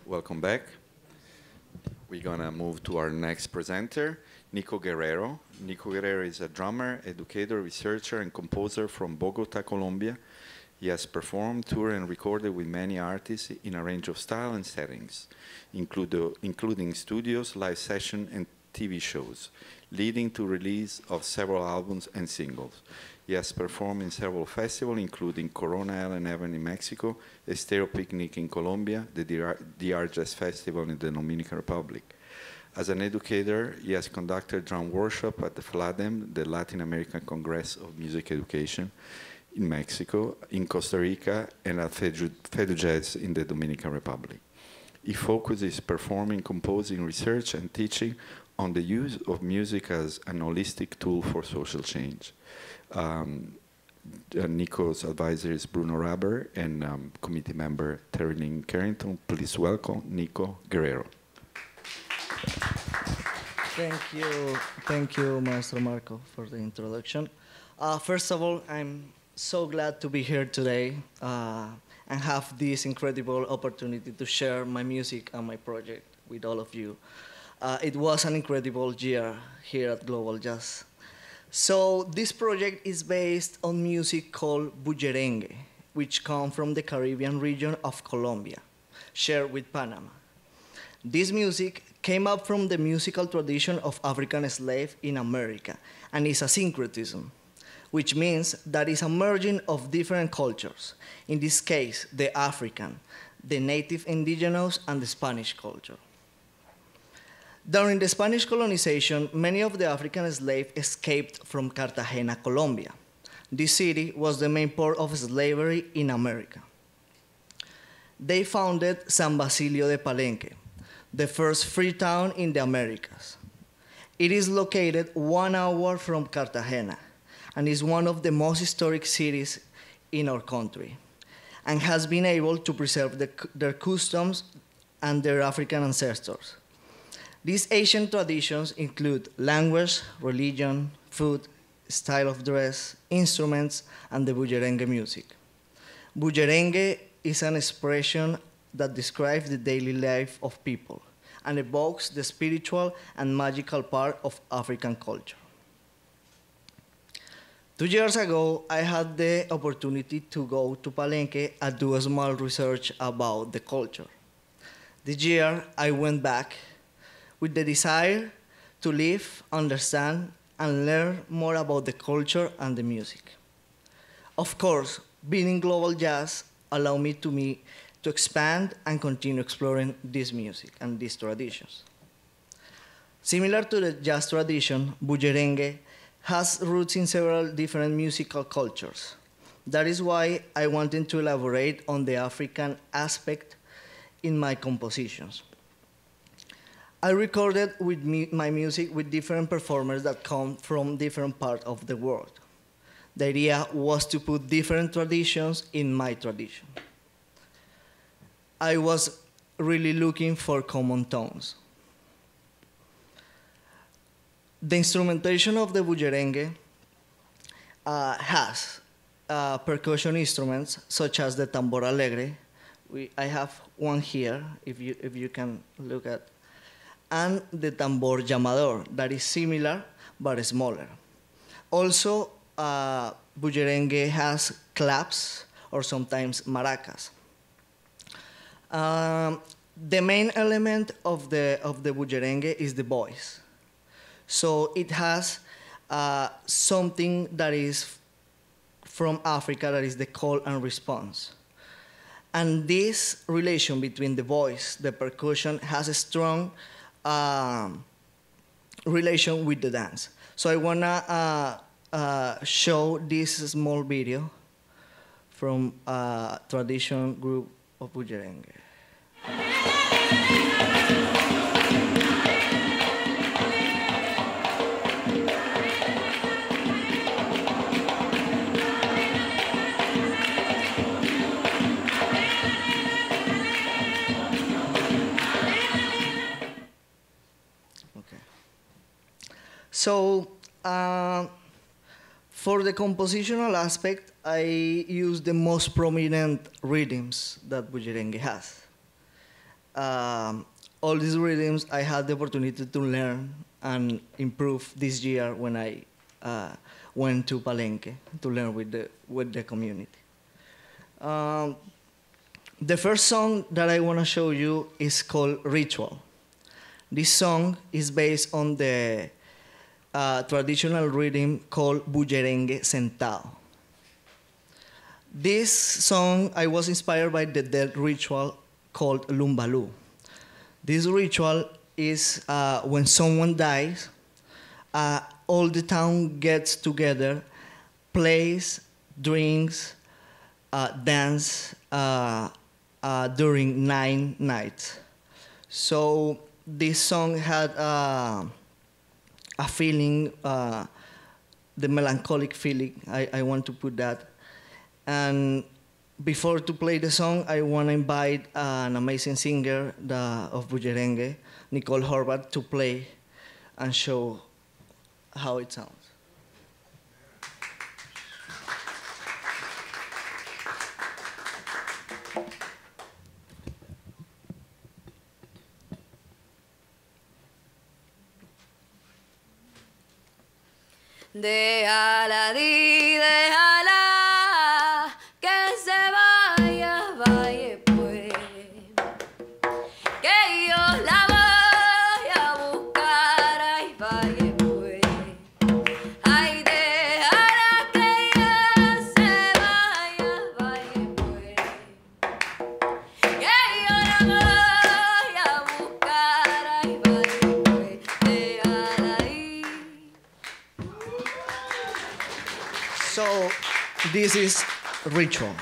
Welcome back. We're gonna move to our next presenter, Nico Guerrero. Nico Guerrero is a drummer, educator, researcher, and composer from Bogota, Colombia. He has performed, toured, and recorded with many artists in a range of style and settings, including studios, live sessions, and TV shows, leading to release of several albums and singles. He has performed in several festivals, including Corona L&Heaven in Mexico, Estéreo Picnic in Colombia, the DR Jazz Festival in the Dominican Republic. As an educator, he has conducted drum workshop at the FLADEM, the Latin American Congress of Music Education, in Mexico, in Costa Rica, and at Fedu Jazz in the Dominican Republic. He focuses performing, composing, research, and teaching on the use of music as an holistic tool for social change. Nico's advisor is Bruno Raber, and committee member Terry Lynn Carrington. Please welcome Nico Guerrero. Thank you, Maestro Marco, for the introduction. First of all, I'm so glad to be here today and have this incredible opportunity to share my music and my project with all of you. It was an incredible year here at Global Jazz. So this project is based on music called bullerengue, which comes from the Caribbean region of Colombia, shared with Panama. This music came up from the musical tradition of African slaves in America, and is a syncretism, which means that it's a merging of different cultures, in this case, the African, the native indigenous, and the Spanish culture. During the Spanish colonization, many of the African slaves escaped from Cartagena, Colombia. This city was the main port of slavery in America. They founded San Basilio de Palenque, the first free town in the Americas. It is located 1 hour from Cartagena and is one of the most historic cities in our country, and has been able to preserve their customs and their African ancestors. These ancient traditions include language, religion, food, style of dress, instruments, and the bullerengue music. Bullerengue is an expression that describes the daily life of people and evokes the spiritual and magical part of African culture. 2 years ago, I had the opportunity to go to Palenque and do a small research about the culture. This year, I went back with the desire to live, understand, and learn more about the culture and the music. Of course, being in Global Jazz allowed me to expand and continue exploring this music and these traditions. Similar to the jazz tradition, bullerengue has roots in several different musical cultures. That is why I wanted to elaborate on the African aspect in my compositions. I recorded my music with different performers that come from different parts of the world. The idea was to put different traditions in my tradition. I was really looking for common tones. The instrumentation of the bullerengue has percussion instruments such as the tambor alegre. I have one here, if you can look at, and the tambor llamador, that is similar but smaller. Also, bullerengue has claps or sometimes maracas. The main element of the bullerengue is the voice. So it has something that is from Africa, that is the call and response. And this relation between the voice, the percussion, has a strong relation with the dance. So I wanna show this small video from a tradition group of bullerengue. So for the compositional aspect, I use the most prominent rhythms that bullerengue has. all these rhythms I had the opportunity to learn and improve this year when I went to Palenque to learn with the community. The first song that I want to show you is called Ritual. This song is based on the traditional rhythm called bullerengue sentado. This song, I was inspired by the dead ritual called Lumbaloo. This ritual is when someone dies, all the town gets together, plays, drinks, dance during 9 nights. So this song had a feeling, the melancholic feeling, I want to put that. And before to play the song, I want to invite an amazing singer of bullerengue, Nicole Horvath, to play and show how it sounds. Déjala, di, déjala, que se vaya, vaya pues, que yo la voy a buscar, ay, vaya pues, ay, déjala que ella se vaya, vaya pues, que yo la voy a buscar, ay, vaya pues, déjala ir. So this is Ritual.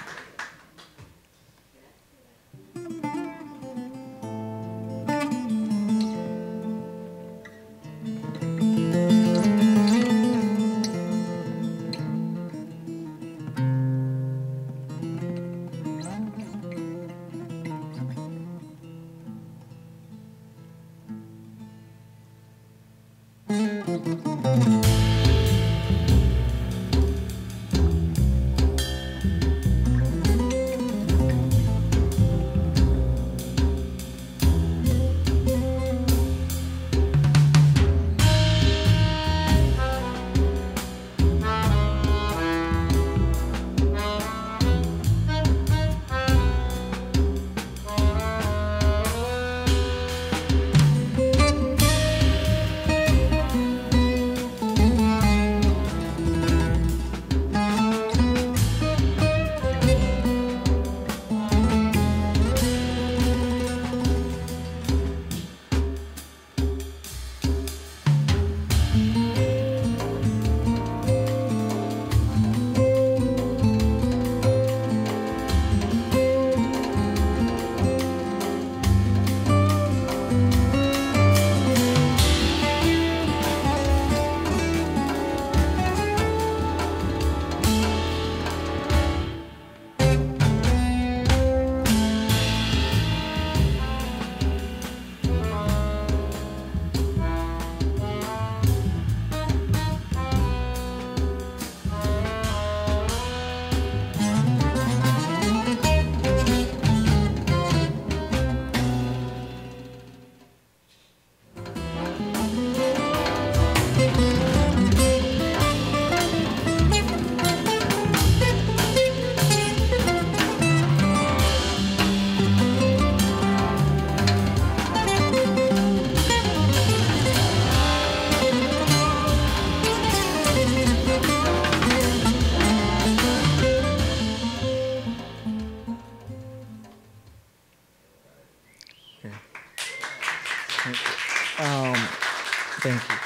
Thank you.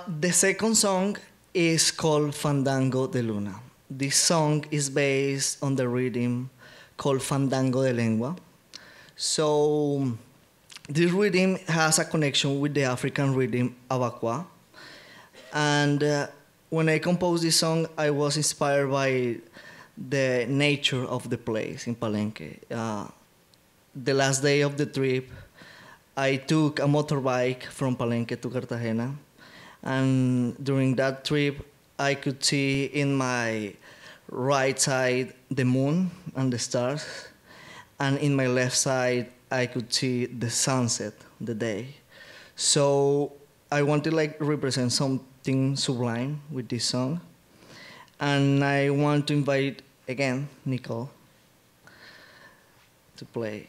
The second song is called Fandango de Luna. This song is based on the rhythm called Fandango de Lengua. So this rhythm has a connection with the African rhythm Abakwa. And when I composed this song, I was inspired by the nature of the place in Palenque. The last day of the trip, I took a motorbike from Palenque to Cartagena. And during that trip, I could see in my right side the moon and the stars. and in my left side, I could see the sunset, the day. So I wanted like represent something sublime with this song. And I want to invite again Nicole to play.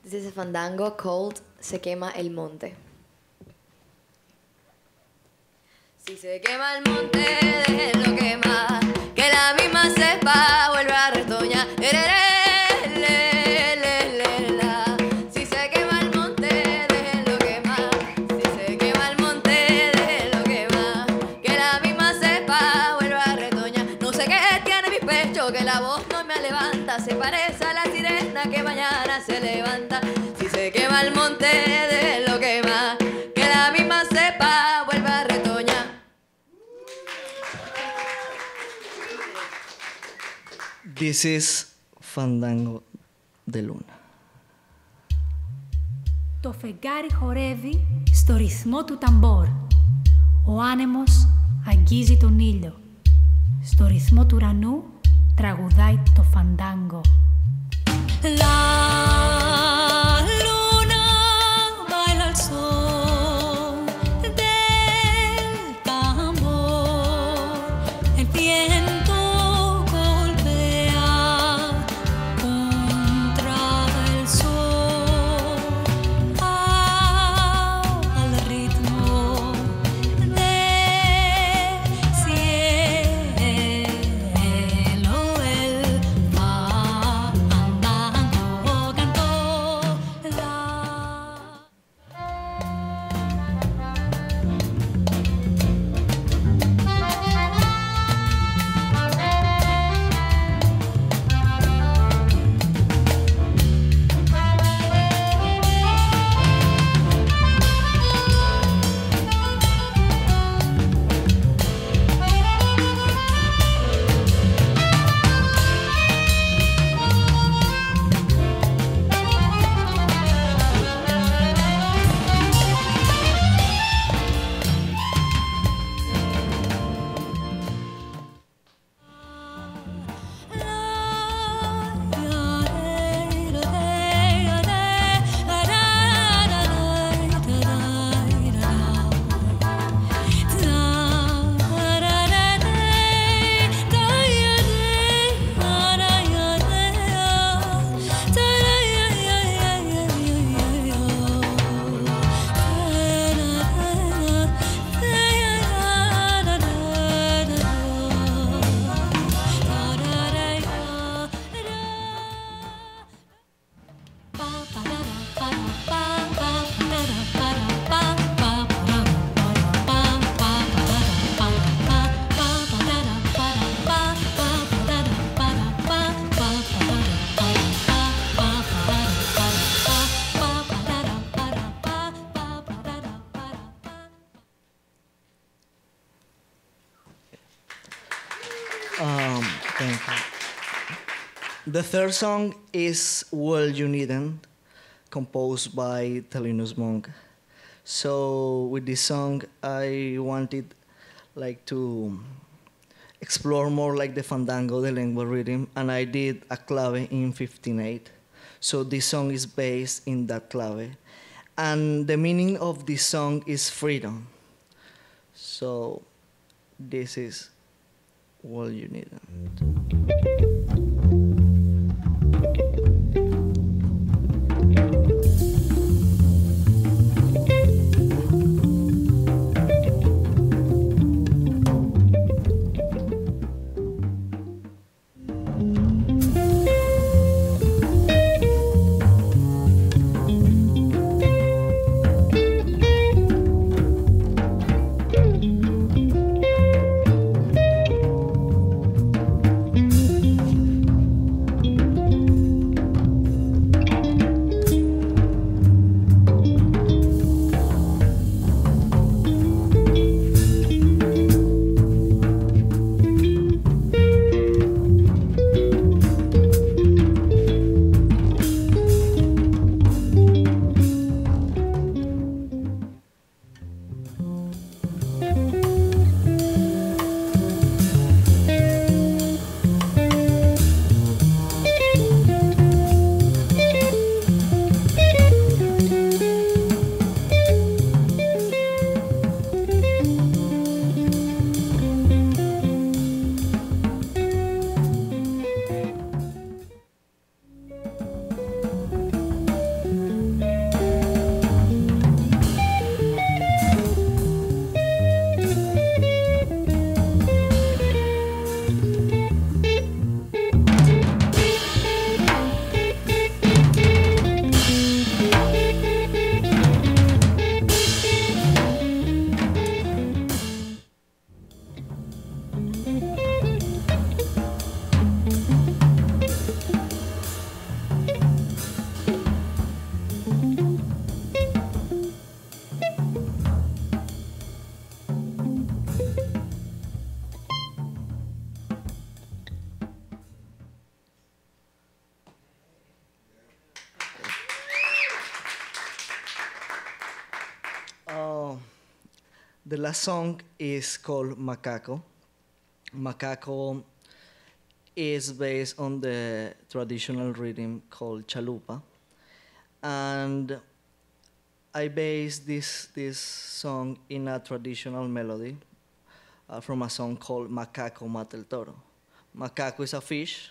This is a fandango called Se quema el monte. Si se quema el monte, déjenlo quemar, que la misma cepa vuelve a retoñar. Si se quema el monte, déjenlo quemar. Si se quema el monte, déjenlo quemar, que la misma cepa vuelve a retoñar. No sé qué tiene mi pecho, que la voz no me levanta. Se parece a la sirena que mañana se levanta. Si se quema el monte, déjenlo quemar, que la misma cepa vuelve a retoñar. This is Fandango de Luna. Το φεγγάρι χορεύει στο ρυθμό του ταμπόρ. Ο άνεμος αγγίζει τον ήλιο. Στο ρυθμό του ουρανού τραγουδάει το φαντάγκο. La luna baila al son del tambor. El viento golpea contra el sol al ritmo del cielo. El fandango cantó la. Thank you. The third song is Well You Needn't, composed by Thelonious Monk. So with this song, I wanted like to explore more like the fandango, the lengua rhythm, and I did a clave in 15/8. So this song is based in that clave. And the meaning of this song is freedom. So this is Well You Needn't. The last song is called Macaco. Macaco is based on the traditional rhythm called chalupa. And I based this song in a traditional melody from a song called Macaco Mata el Toro. Macaco is a fish,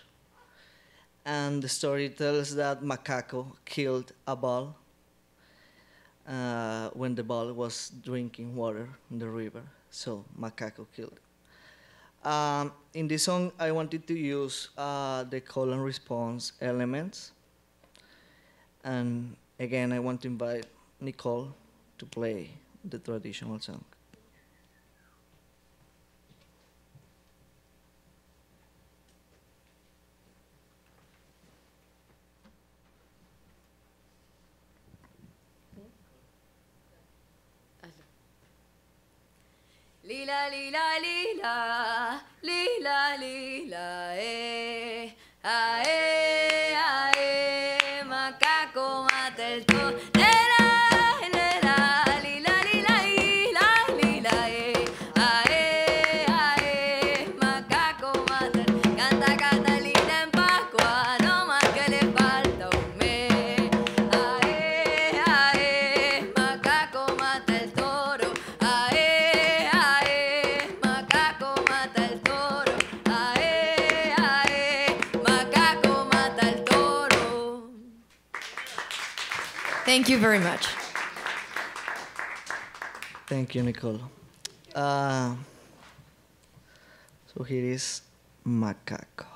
and the story tells that Macaco killed a bull when the bull was drinking water in the river. So Macaco killed it. In this song, I wanted to use the call and response elements. And again, I want to invite Nicole to play the traditional song. Lila, lila, lila, lila, lila, macaco mata el toro. Lila, lila, lila, lila, lila, macaco mata el toro. Canta Catalina en Pascua, no más que le falta un mes. Macaco mata el toro. Macaco mata el toro. Macaco mata el toro. Thank you very much. Thank you, Nicole. So here is Macaco.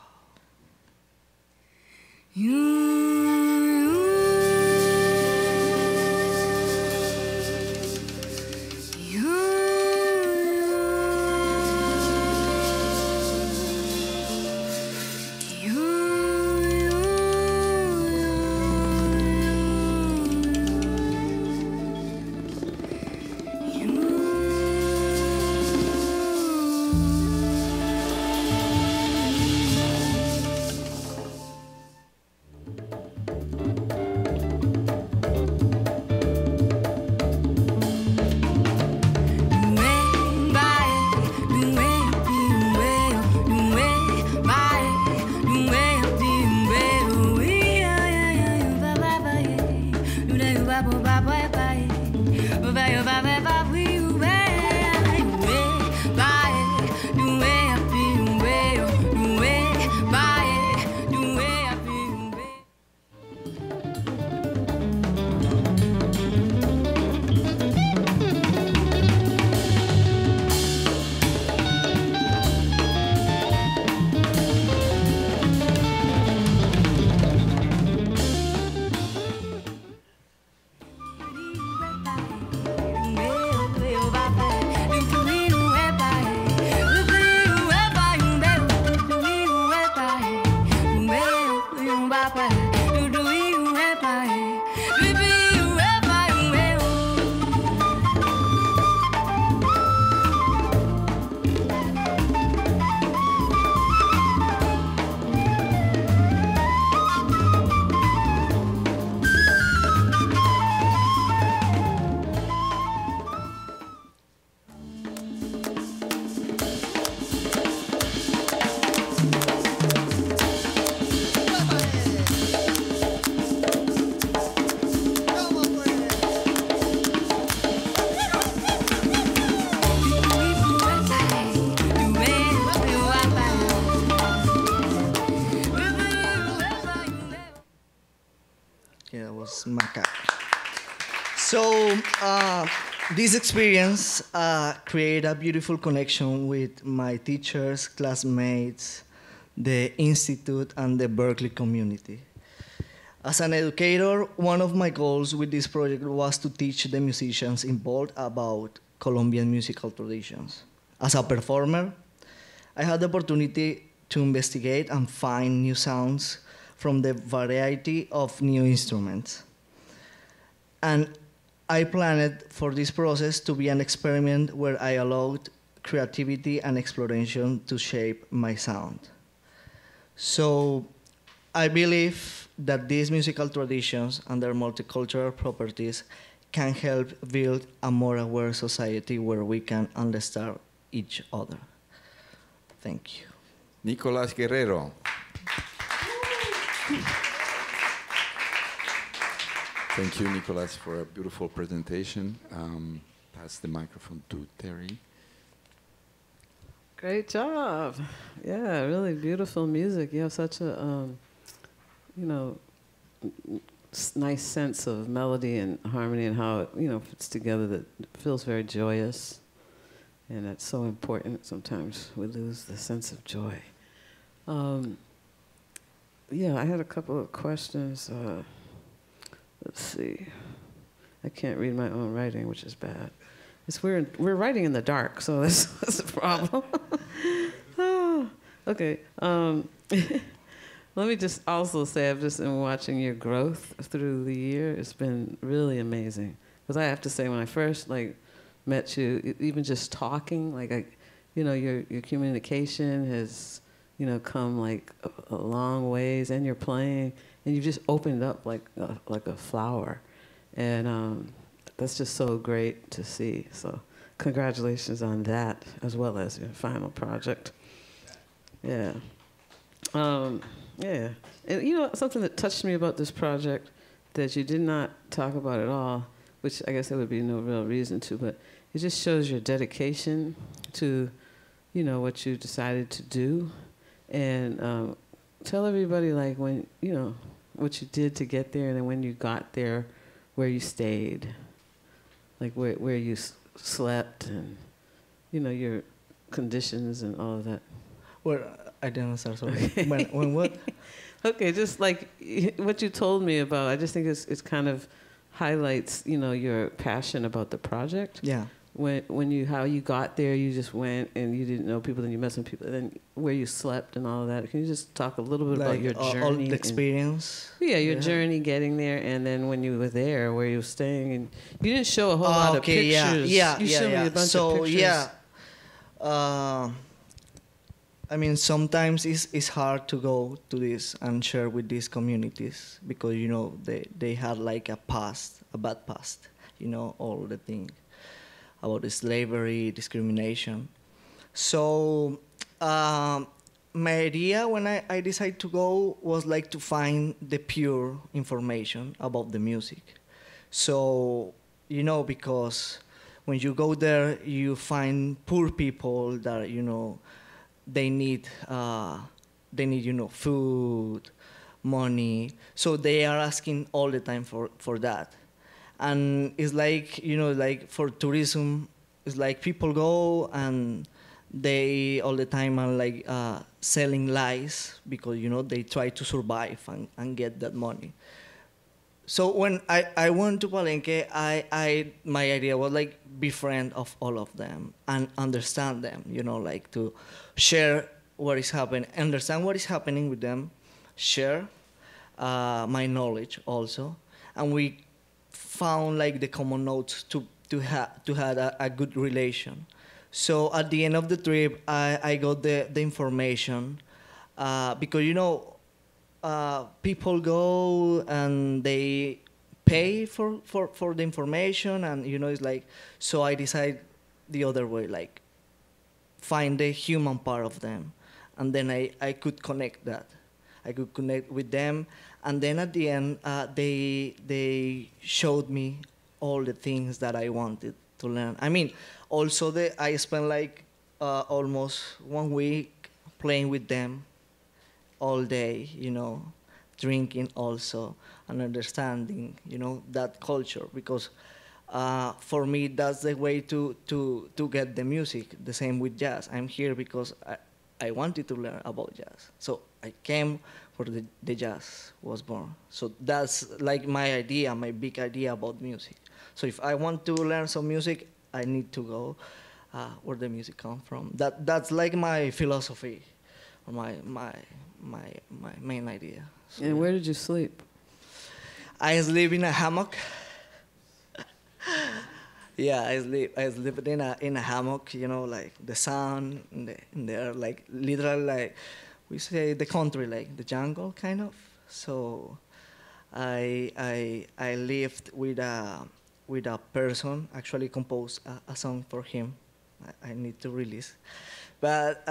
Yeah, that was Macaco. So this experience created a beautiful connection with my teachers, classmates, the institute, and the Berklee community. As an educator, one of my goals with this project was to teach the musicians involved about Colombian musical traditions. As a performer, I had the opportunity to investigate and find new sounds from the variety of new instruments. And I planned for this process to be an experiment where I allowed creativity and exploration to shape my sound. So I believe that these musical traditions and their multicultural properties can help build a more aware society where we can understand each other. Thank you. Nicolas Guerrero. Thank you, Nicolas, for a beautiful presentation. Pass the microphone to Terry. Great job. Yeah, really beautiful music. You have such a, nice sense of melody and harmony and how it, fits together that feels very joyous. And that's so important. Sometimes we lose the sense of joy. Yeah, I had a couple of questions. Let's see. I can't read my own writing, which is bad. We're writing in the dark, so that's a problem. Okay. Let me just also say I've just been watching your growth through the year. It's been really amazing. Because I have to say, when I first met you, even just talking, your communication has come a long ways, and you're playing, and you've just opened up like a flower, and that's just so great to see. So congratulations on that, as well as your final project. Yeah. Yeah. And something that touched me about this project that you did not talk about at all, which I guess there would be no real reason to, but it just shows your dedication to, what you decided to do. And tell everybody, when, what you did to get there, and then when you got there, where you stayed, where you slept, and, your conditions and all of that. Well, I didn't understand, sorry. Okay. When what? Okay, just what you told me about, I just think it's kind of highlights, your passion about the project. Yeah. How you got there, you just went and you didn't know people, then you met some people, and then where you slept and all of that. Can you just talk a little bit about your journey? All the experience? Your journey getting there, and then when you were there, where you were staying, and you didn't show a whole lot of pictures. You showed me a bunch of pictures. I mean, sometimes it's hard to go to this and share with these communities because, they had a bad past, all the things about the slavery, discrimination. So my idea when I decided to go was to find the pure information about the music. So, because when you go there, you find poor people that, they need food, money. So they are asking all the time for that. And it's for tourism, it's people go and they all the time are selling lies because, they try to survive and get that money. So when I went to Palenque, my idea was be friend of all of them and understand them, to share what is happening, understand what is happening with them, share my knowledge also, and we found the common notes to have a good relation. So at the end of the trip, I got the information because people go and they pay for the information, and it's so I decided the other way, find the human part of them, and then I could connect that. I could connect with them, and then at the end they showed me all the things that I wanted to learn. I mean, also I spent almost 1 week playing with them all day, drinking also, and understanding, that culture, because for me that's the way to get the music. The same with jazz. I'm here because I wanted to learn about jazz, so I came for the jazz was born. So that's my idea, my big idea about music. So if I want to learn some music, I need to go where the music comes from. That's my philosophy, my main idea. So, and where did you sleep? I sleep in a hammock. Yeah, I sleep in a hammock. The sun in there, literally, we say the country, the jungle kind of. So I lived with with a person, actually composed a song for him. I need to release. But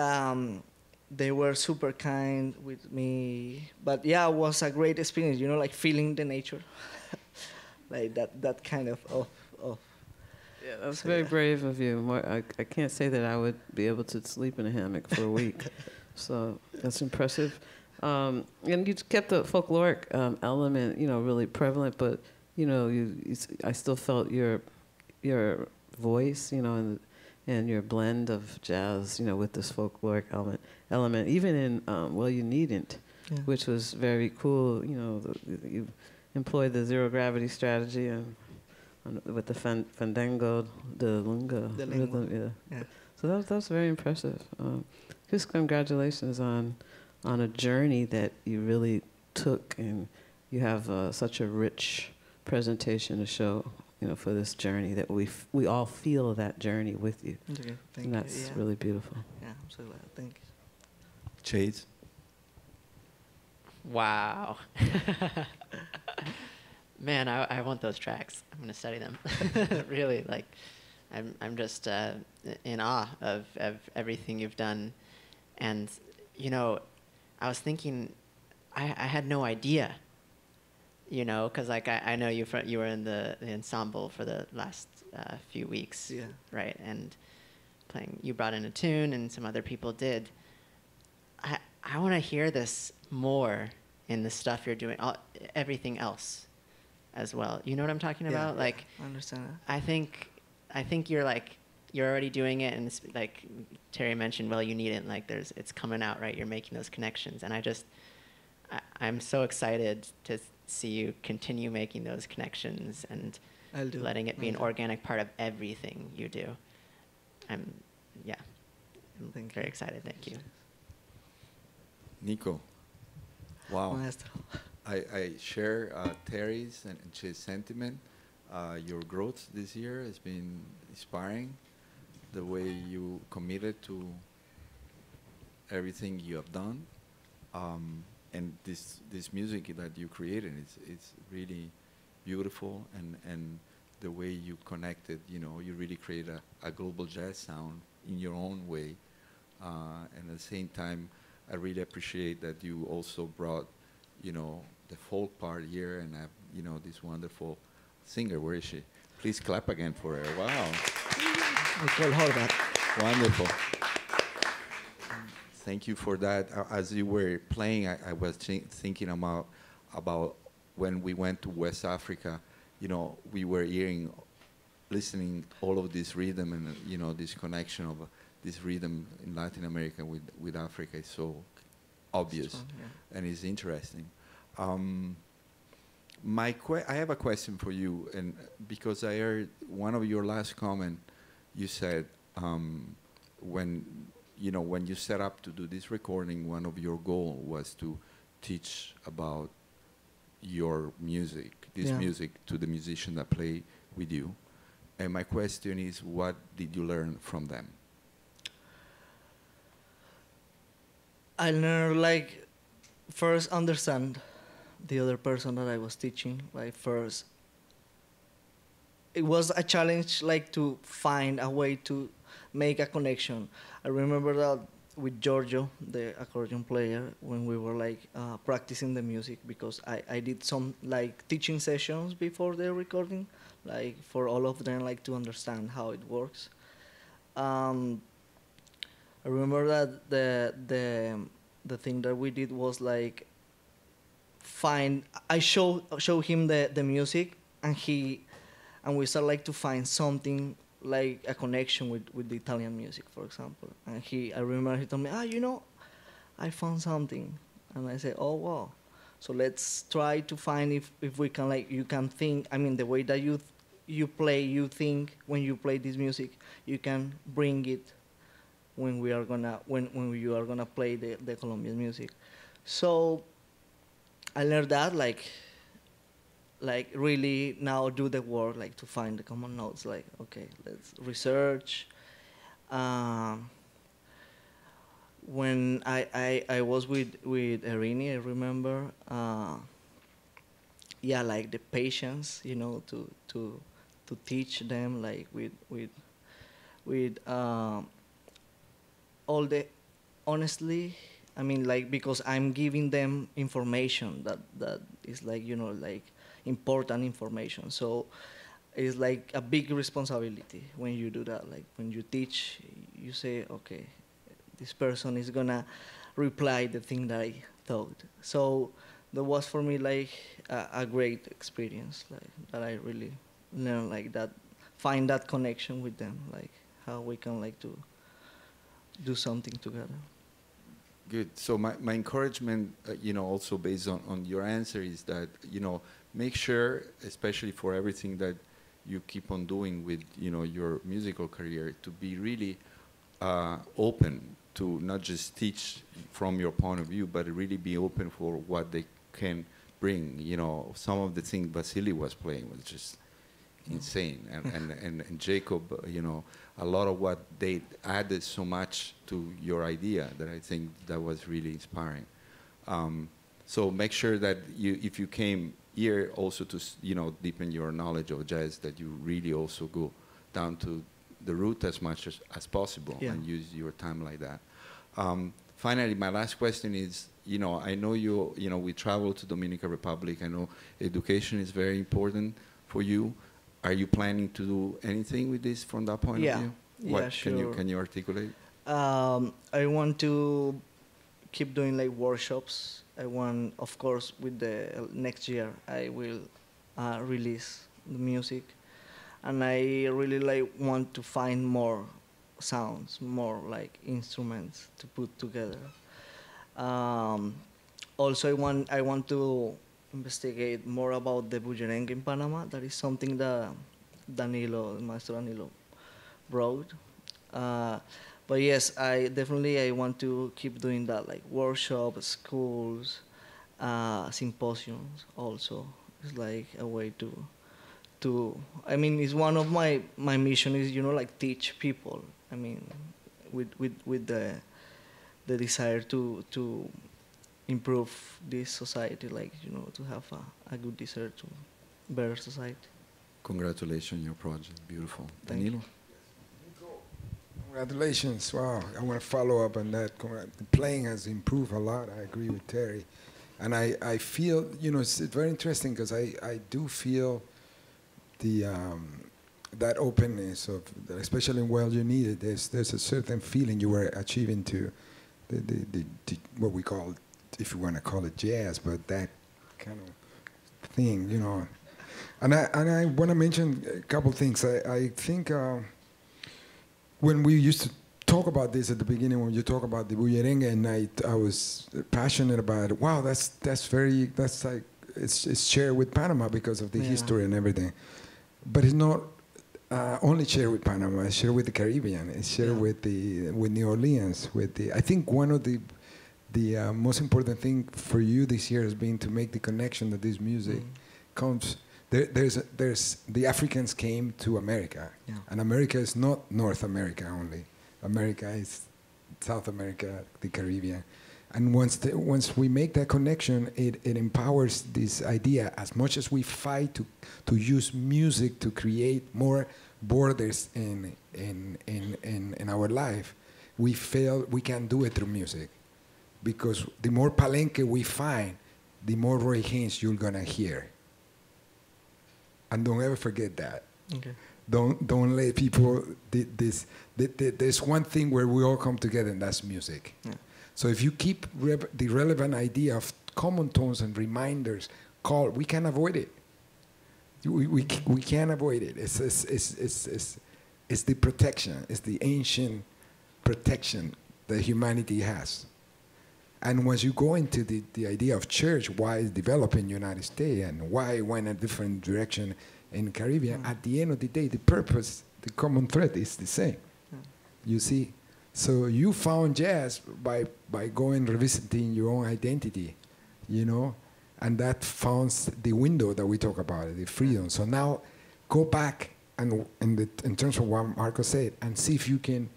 they were super kind with me. But yeah, it was a great experience, you know, like feeling the nature. Like that kind of Yeah, that's so, very yeah. brave of you. I can't say that I would be able to sleep in a hammock for a week. So that's impressive. And you kept the folkloric element, you know, really prevalent, but, you know, I still felt your voice, you know, and your blend of jazz, you know, with this folkloric element, even in Well You Needn't, Yeah. which was very cool. You know, you employed the zero gravity strategy and with the fandango, the lunga The rhythm. lingua. Yeah. Yeah. So that's very impressive. Just congratulations on a journey that you really took, and you have such a rich presentation to show, you know, for this journey that we all feel that journey with you. Okay, thank And you. that's Yeah. really beautiful. Yeah, I'm so glad. Thank you. Chase? Wow. Man, I want those tracks. I'm gonna study them. Really, like, I'm just in awe of everything you've done, and you know, I was thinking, I had no idea. You know, because like I know you were in the ensemble for the last few weeks, Yeah. right? And playing, you brought in a tune, and some other people did. I want to hear this more in the stuff you're doing, everything else as well. You know what I'm talking Yeah, about? yeah, Like, I understand that. I think you're already doing it, and it's like Terry mentioned, well, you need it. Like, it's coming out, right? You're making those connections, and I'm so excited to see you continue making those connections and I'll do. letting it be I'll an do. organic part of everything you do. I'm Thank very you. excited. Thank you. Nico. Wow. Maestro. I share Terry's and Chase's sentiment. Your growth this year has been inspiring. The way you committed to everything you have done, and this music that you created, it's really beautiful, and the way you connected, you know, you really created a global jazz sound in your own way, and at the same time, I really appreciate that you also brought, you know, the folk part here, and have, you know, this wonderful singer. Where is she? Please clap again for her. Wow. Nicole Horvath. Wonderful. Thank you for that. As you were playing, I was thinking about when we went to West Africa. You know, we were listening all of this rhythm, and you know, this connection of this rhythm in Latin America with Africa is so obvious, Yeah. and it's interesting. I have a question for you, and because I heard one of your last comment, you said when you set up to do this recording, one of your goal was to teach about your music, Yeah. music, to the musician that play with you. And my question is, what did you learn from them? I learned, like, first understand the other person that I was teaching. Like, first, it was a challenge, like, to find a way to make a connection. I remember that with Giorgio, the accordion player, when we were like practicing the music, because I did some like teaching sessions before the recording, like for all of them, like to understand how it works. I remember that the thing that we did was like I show him the music, and we start like to find something like a connection with the Italian music, for example. And I remember he told me, you know, I found something. And I said, oh, wow. So let's try to find if we can, like, you can think, I mean, the way that you play, you think when you play this music, you can bring it when you are gonna play the Colombian music. So I learned that, like really now do the work, like to find the common notes, like, okay, let's research. When I was with Erini, I remember, yeah, like the patience, you know, to to teach them like with all the honestly. I mean, like, because I'm giving them information that is like, you know, like important information. So it's like a big responsibility when you do that. Like when you teach, you say, okay, this person is gonna reply the thing that I thought. So that was for me like a great experience, like that I really learned like that, find that connection with them, like how we can like to do something together. Good. So my encouragement, also based on your answer is that, make sure, especially for everything that you keep on doing with, your musical career, to be really open to not just teach from your point of view, but really be open for what they can bring. Some of the things Vasily was playing was just insane. And Jacob, a lot of what they added so much to your idea that I think that was really inspiring. So make sure that if you came here also to, deepen your knowledge of jazz, that you really also go down to the root as much as possible and use your time like that. Finally, my last question is, I know we travel to Dominican Republic. I know education is very important for you. Are you planning to do anything with this from that point of view? Yeah, sure. Can you articulate? I want to keep doing like workshops. I want, of course, with the next year, I will release the music, and I really like want to find more sounds, more like instruments to put together. Also, I want to investigate more about the bullerengue in Panama. That is something that Maestro Danilo wrote. But yes, I want to keep doing that, like workshops, schools, symposiums also. It's like a way I mean, it's one of my mission is, like teach people. I mean, with the desire to improve this society, like, to have a good desire to better society. Congratulations on your project. Beautiful. Thank Danilo? Congratulations. Wow. I want to follow up on that. The playing has improved a lot. I agree with Terry. And I feel, it's very interesting because I do feel that openness of, especially when you need it, there's a certain feeling you were achieving to the what we call, if you want to call it jazz, but that kind of thing, And I want to mention a couple things. I think when we used to talk about this at the beginning, when you talk about the bullerengue, and I was passionate about it. Wow, that's like it's shared with Panama because of the history and everything. But it's not only shared with Panama. It's shared with the Caribbean. It's shared with New Orleans. I think one of the most important thing for you this year has been to make the connection that this music comes. There's the Africans came to America, and America is not North America only. America is South America, the Caribbean, and once we make that connection, it empowers this idea. As much as we fight to use music to create more borders in our life, we can't do it through music, because the more palenque we find, the more Roy Haynes you're gonna hear. And don't ever forget that. Okay. Don't let people. There's one thing where we all come together, and that's music. Yeah. So if you keep the relevant idea of common tones and reminders, we can't avoid it. We can't avoid it. It's the protection. It's the ancient protection that humanity has. And once you go into the idea of church, why it's developing in the United States and why it went a different direction in the Caribbean, at the end of the day, the purpose, the common thread is the same. You see? So you found jazz by going revisiting your own identity, and that founds the window that we talk about, the freedom. So now go back and in terms of what Marco said, and see if you can.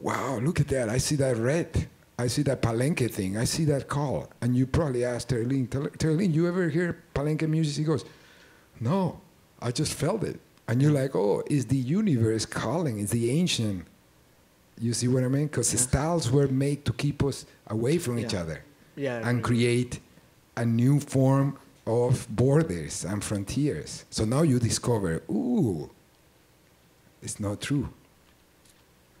Wow, look at that. I see that red. I see that palenque thing. I see that call. And you probably asked Terlin, you ever hear palenque music? He goes, No, I just felt it. And you're like, oh, it's the universe calling, it's the ancient. You see what I mean? Because the styles were made to keep us away from each other and create a new form of borders and frontiers. So now you discover, ooh, it's not true.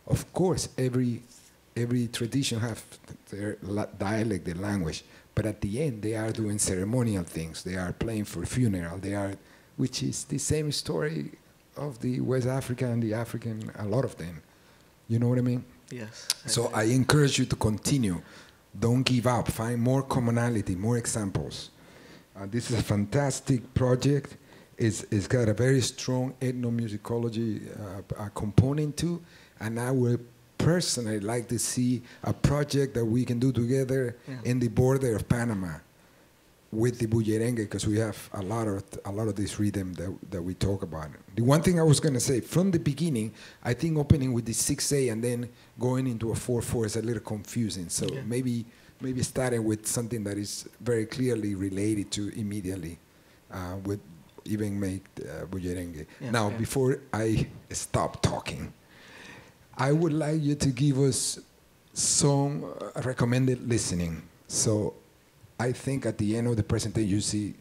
Of course, every tradition has their dialect, their language, but at the end they are doing ceremonial things. They are playing for funeral. They are, which is the same story of the West Africa and the African, a lot of them. You know what I mean? Yes. So I encourage you to continue. Don't give up. Find more commonality, more examples. This is a fantastic project. It's got a very strong ethnomusicology component too, and I would personally like to see a project that we can do together in the border of Panama with the bullerengue, because we have a lot of this rhythm that we talk about. The one thing I was going to say, from the beginning, I think opening with the 6/8 and then going into a 4/4 is a little confusing. So maybe starting with something that is very clearly related to immediately, would even make bullerengue. Now, before I stop talking, I would like you to give us some recommended listening. So I think at the end of the presentation, you see,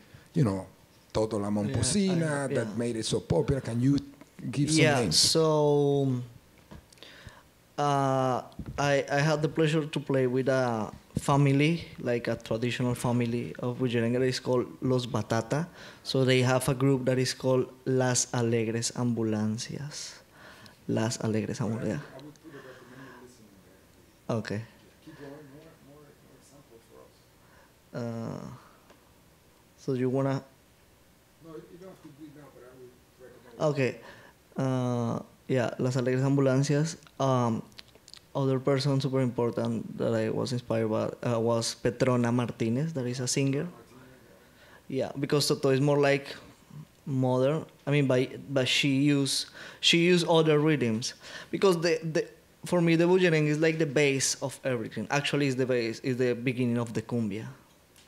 Toto La Momposina, that made it so popular. Can you give some names? So I had the pleasure to play with a family, like a traditional family of bullerengue that is called Los Batata. So they have a group that is called Las Alegres Ambulancias. Las Alegres Ambulancias. Okay. So you wanna? No, you don't have to do it now, but I would recommend. Okay. Yeah, Las Alegres Ambulancias. Other person super important that I was inspired by was Petrona Martinez, that is a singer. Yeah, because Toto is more like modern. I mean, but she use other rhythms, because for me the bullerengue is like the base of everything. Actually, it's the base, is the beginning of the cumbia.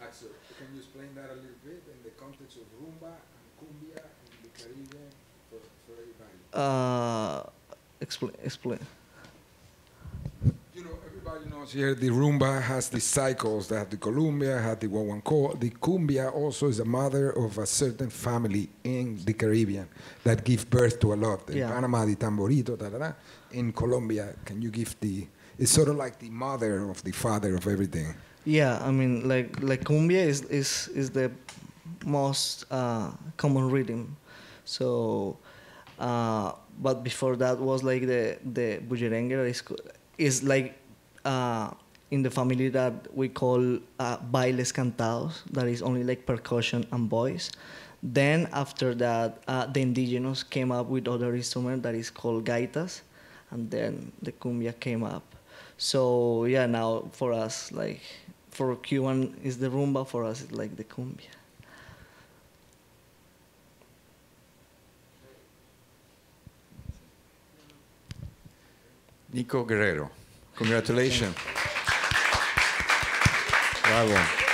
Axel, can you explain that a little bit in the context of rumba and cumbia in the Caribbean for everybody? Explain. Everybody knows here the rumba has the cycles. They have the Colombia, have the guaguancó. The cumbia also is a mother of a certain family in the Caribbean that give birth to a lot. In Panama, the tamborito, In Colombia, can you give it's sort of like the mother of the father of everything. Yeah, I mean, like cumbia is the most common rhythm. So, but before that was like the bullerengue is like in the family that we call bailes cantados, that is only like percussion and voice. Then after that, the indigenous came up with other instrument that is called gaitas, and then the cumbia came up. So yeah, now for us, like for Cuban is the rumba, for us it's like the cumbia. Nico Guerrero, congratulations. Bravo.